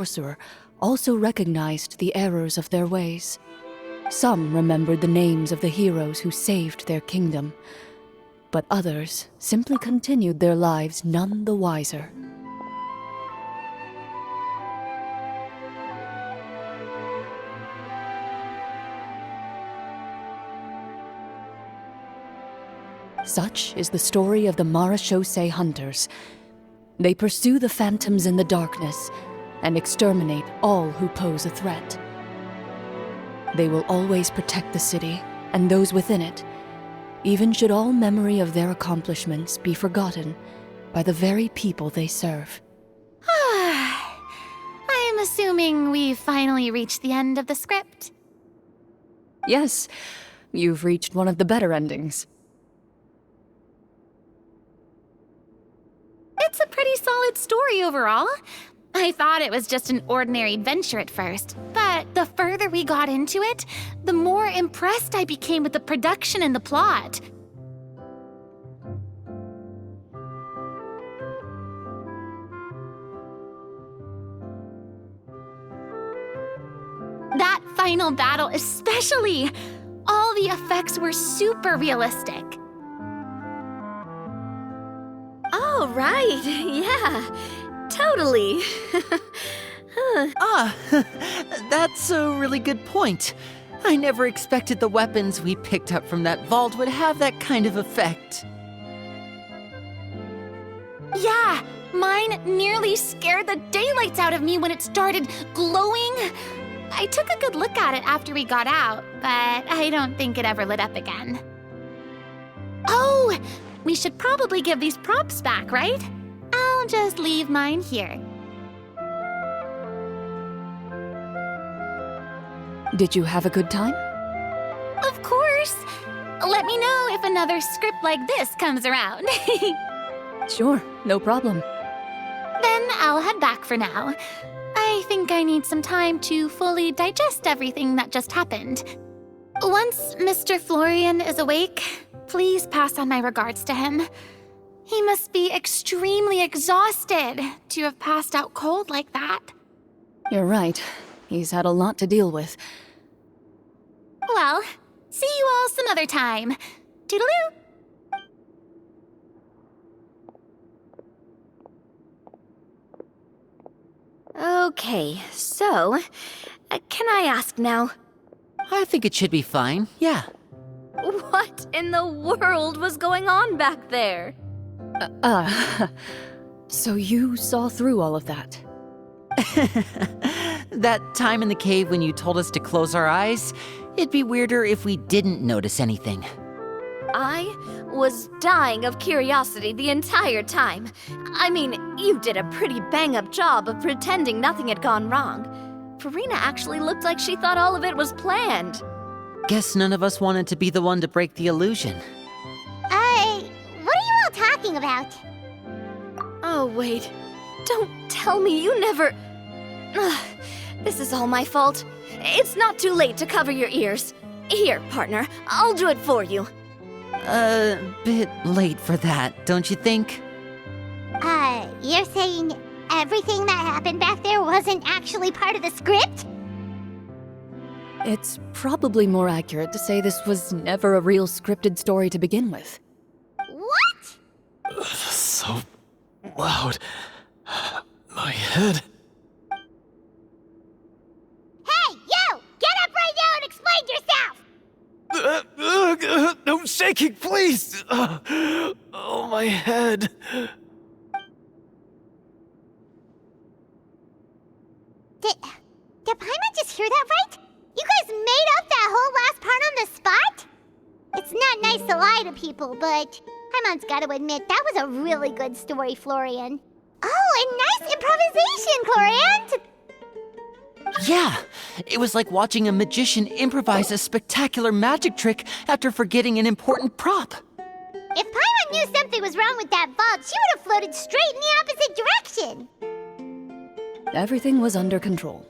sorcerer also recognized the errors of their ways. Some remembered the names of the heroes who saved their kingdom, but others simply continued their lives none the wiser. Such is the story of the Marechaussee Hunters. They pursue the phantoms in the darkness and exterminate all who pose a threat. They will always protect the city and those within it, even should all memory of their accomplishments be forgotten by the very people they serve. I am assuming we've finally reached the end of the script. Yes, you've reached one of the better endings. It's a pretty solid story overall. I thought it was just an ordinary adventure at first, but the further we got into it, the more impressed I became with the production and the plot. That final battle especially! All the effects were super realistic. Oh, right. Yeah, totally. That's a really good point. I never expected the weapons we picked up from that vault would have that kind of effect. Yeah, mine nearly scared the daylights out of me when it started glowing. I took a good look at it after we got out, but I don't think it ever lit up again. Oh! We should probably give these props back, right? I'll just leave mine here. Did you have a good time? Of course! Let me know if another script like this comes around. Sure, no problem. Then I'll head back for now. I think I need some time to fully digest everything that just happened. Once Mr. Florian is awake, please pass on my regards to him. He must be extremely exhausted to have passed out cold like that. You're right. He's had a lot to deal with. Well, see you all some other time. Toodaloo! Okay, so, can I ask now? I think it should be fine, yeah. What in the world was going on back there? So you saw through all of that? That time in the cave when you told us to close our eyes, it'd be weirder if we didn't notice anything. I was dying of curiosity the entire time. I mean, you did a pretty bang-up job of pretending nothing had gone wrong. Farina actually looked like she thought all of it was planned. Guess none of us wanted to be the one to break the illusion. What are you all talking about? Oh, wait. Don't tell me you never... Ugh, this is all my fault. It's not too late to cover your ears. Here, partner, I'll do it for you. A bit late for that, don't you think? You're saying everything that happened back there wasn't actually part of the script? It's probably more accurate to say this was never a real scripted story to begin with. What? So loud. My head. Hey, you! Get up right now and explain yourself! No shaking, please! Oh, my head. Did Paimon just hear that right? You guys made up that whole last part on the spot? It's not nice to lie to people, but Paimon's gotta admit, that was a really good story, Florian. Oh, and nice improvisation, Florian! Yeah, it was like watching a magician improvise a spectacular magic trick after forgetting an important prop. If Paimon knew something was wrong with that vault, she would have floated straight in the opposite direction. Everything was under control.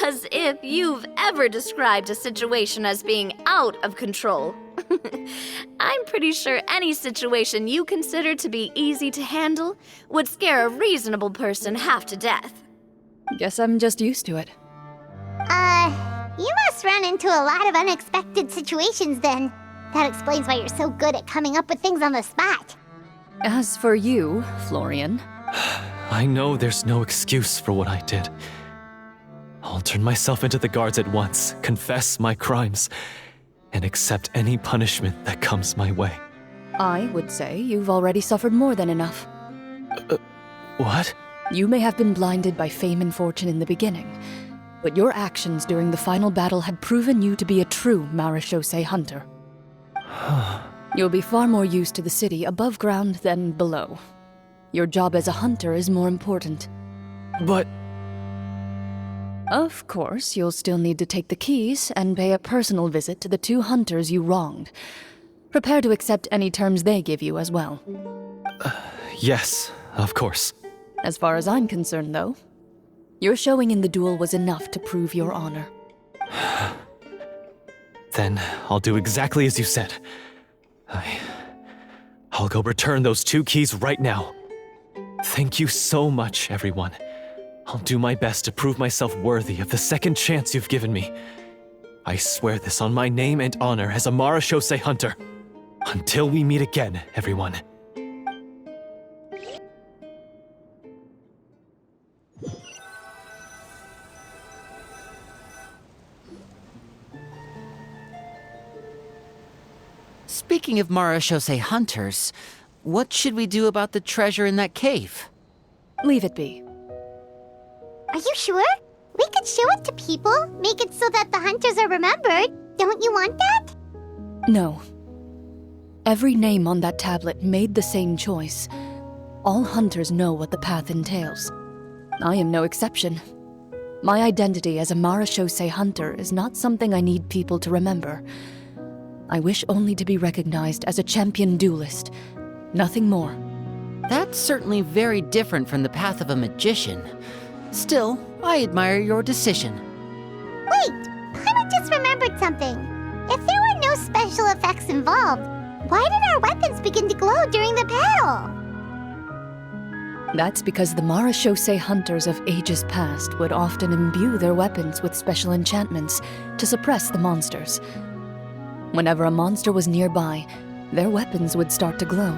As if you've ever described a situation as being out of control. I'm pretty sure any situation you consider to be easy to handle would scare a reasonable person half to death. Guess I'm just used to it. You must run into a lot of unexpected situations then. That explains why you're so good at coming up with things on the spot. As for you, Florian, I know there's no excuse for what I did. I'll turn myself into the guards at once, confess my crimes, and accept any punishment that comes my way. I would say you've already suffered more than enough. What? You may have been blinded by fame and fortune in the beginning, but your actions during the final battle had proven you to be a true marechaussee hunter. You'll be far more used to the city above ground than below. Your job as a hunter is more important. But... Of course, you'll still need to take the keys and pay a personal visit to the 2 hunters you wronged. Prepare to accept any terms they give you as well. yes, of course. As far as I'm concerned, though, your showing in the duel was enough to prove your honor. Then I'll do exactly as you said. I'll go return those 2 keys right now. Thank you so much, everyone. I'll do my best to prove myself worthy of the second chance you've given me. I swear this on my name and honor as a marechaussee hunter. Until we meet again, everyone. Speaking of marechaussee hunters, what should we do about the treasure in that cave? Leave it be. Are you sure? We could show it to people, make it so that the hunters are remembered. Don't you want that? No. Every name on that tablet made the same choice. All hunters know what the path entails. I am no exception. My identity as a marechaussee hunter is not something I need people to remember. I wish only to be recognized as a champion duelist. Nothing more. That's certainly very different from the path of a magician. Still, I admire your decision. Wait, Paimon just remembered something. If there were no special effects involved, why did our weapons begin to glow during the battle? That's because the marechaussee hunters of ages past would often imbue their weapons with special enchantments to suppress the monsters. Whenever a monster was nearby, their weapons would start to glow.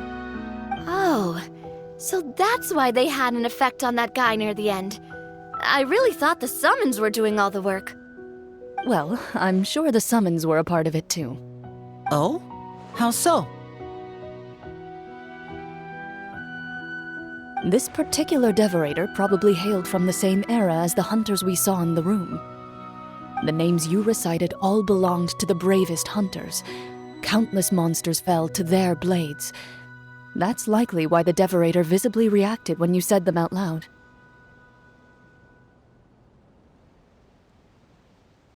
Oh, so that's why they had an effect on that guy near the end. I really thought the summons were doing all the work. Well, I'm sure the summons were a part of it too. Oh? How so? This particular devorator probably hailed from the same era as the hunters we saw in the room. The names you recited all belonged to the bravest hunters. Countless monsters fell to their blades. That's likely why the devorator visibly reacted when you said them out loud.